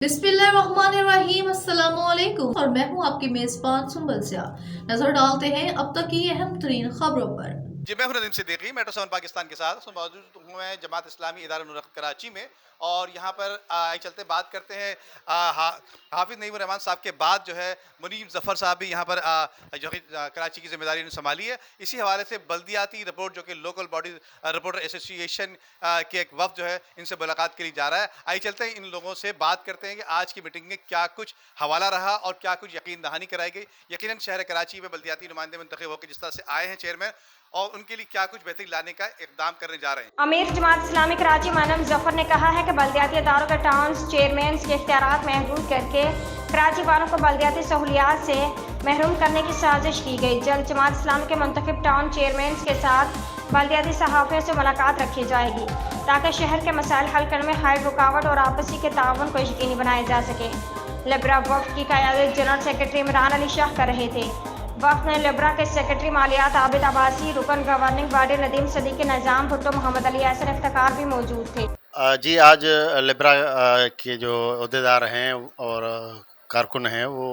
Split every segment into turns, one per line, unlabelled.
बिस्मिल्लाहिर्रहमानिर्रहीम अस्सलामुअलैकुम और मैं हूं आपकी मेजबान सुंबल सिया। नजर डालते हैं अब तक की अहम तरीन खबरों पर।
जी मैं हूं नदीम सिद्दीकी मेट्रो 7 पाकिस्तान के साथ मौजूद हूं मैं जमात इस्लामी इदारा नूर कराची में। और यहाँ पर आए चलते बात करते हैं हाफिज नईम रहमान साहब के बाद जो है मुनीब जफ़र साहब भी यहाँ पर जो कि कराची की जिम्मेदारी ने संभाली है। इसी हवाले से बल्दियाती रिपोर्ट जो कि लोकल बॉडी रिपोर्टर एसोसिएशन के एक वफ्द जो है इनसे मुलाकात के लिए जा रहा है। आइए चलते हैं इन लोगों से बात करते हैं कि आज की मीटिंग में क्या कुछ हवाला रहा और क्या कुछ यकीन दहानी कराई गई। यकीनन शहर कराची में बल्दियाती नुमाइंदे मुंतखब होकर जिस तरह से आए हैं चेयरमैन, और उनके लिए क्या कुछ बेहतरी लाने का इकदाम करने जा रहे हैं।
अमीर जमात इस्लामी कराची मुनीब जफ़र ने कहा है कि बल्दियाती इदारों के टाउन चेयरमैन के इख्तियारात महदूद करके कराची वालों को बल्दियाती सहूलियात से महरूम करने की साजिश की गई। जल्द जमात इस्लामी के मुंतखब टाउन चेयरमैन के साथ बल्दियाती सहाफ़ियों से मुलाकात रखी जाएगी ताकि शहर के मसाइल हल करने में हाल रुकावट और आपसी के ताउन को यकीनी बनाया जा सके। लिब्रा वफ़द की क़यादत जनरल सेक्रेटरी इमरान अली शाह कर रहे थे। वक्त में लिब्रा के सेक्रेटरी मालियात आबिद अब्बासी, रुकन गवर्निंग बॉडी नदीम सदीकी, निज़ाम भुट्टो, मोहम्मद अली एहसन इफ्तिकार भी मौजूद थे।
जी आज लिब्रा के जो अहदेदार हैं और कारकुन हैं वो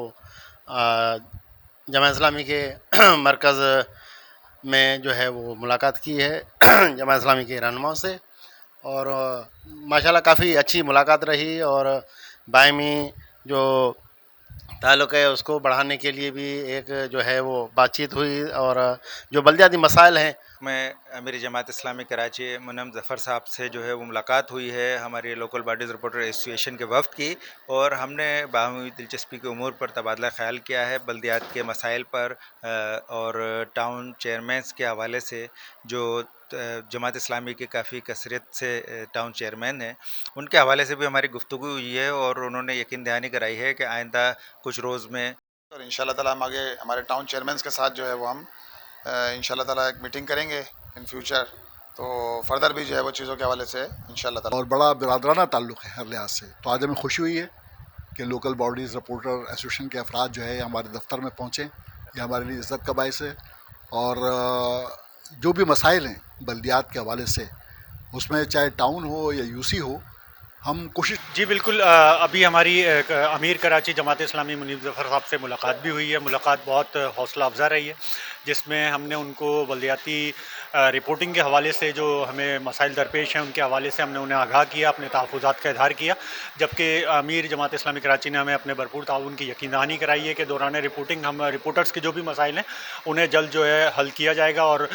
जमात इस्लामी के मरकज़ में जो है वो मुलाकात की है जमात इस्लामी के रहनुमाओं से, और माशाल्लाह काफ़ी अच्छी मुलाकात रही और बायमी जो ताल्लुक़ है उसको बढ़ाने के लिए भी एक जो है वो बातचीत हुई। और जो बल्दियाती मसाइल हैं,
मैं मेरी जमात इस्लामी कराची मुनीब ज़फ़र साहब से जो है वो मुलाकात हुई है हमारी लोकल बॉडीज़ रिपोर्टर एसोसिएशन के वफ़द की, और हमने बाहमी दिलचस्पी के उमूर पर तबादला ख़्याल किया है। बल्दियात के मसाइल पर और टाउन चेयरमैन्स के हवाले से जो जमात इस्लामी की काफ़ी कसरत से टाउन चेयरमैन हैं उनके हवाले से भी हमारी गुफ्तगू हुई है, और उन्होंने यकीन दहानी कराई है कि आइंदा कुछ रोज़ में
और इंशाल्लाह ताला हम आगे हमारे टाउन चेयरमैन के साथ जो है वो हम इंशाल्लाह ताला एक मीटिंग करेंगे इन फ्यूचर, तो फर्दर भी जो है वो चीज़ों के हवाले से इंशाल्लाह ताला।
और बड़ा बिरादराना ताल्लुक़ है हर लिहाज से। तो आज हमें खुशी हुई है कि लोकल बॉडीज़ रिपोर्टर एसोसिएशन के अफराद जो है हमारे दफ्तर में पहुँचे। ये हमारे लिए इज़्ज़त का बाइस है। और जो भी मसाइल हैं बल्दियात के हवाले से, उसमें चाहे टाउन हो या यूसी हो, हम कोशिश।
जी बिल्कुल, अभी हमारी अमीर कराची जमात इस्लामी मुनीब ज़फ़र साहब से मुलाकात भी हुई है। मुलाकात बहुत हौसला अफ़ज़ा रही है, जिसमें हमने उनको बल्दियाती रिपोर्टिंग के हवाले से जो हमें मसाइल दरपेश हैं उनके हवाले से हमने उन्हें आगाह किया, अपने तहफ़्फ़ुज़ात का इज़हार किया। जबकि अमीर जमात इस्लामी कराची ने हमें अपने भरपूर ताउन की यकीन दहानी कराई है कि दौरान रिपोर्टिंग हम रिपोर्टर्स के जो भी मसाइल हैं उन्हें जल्द जो है हल किया जाएगा। और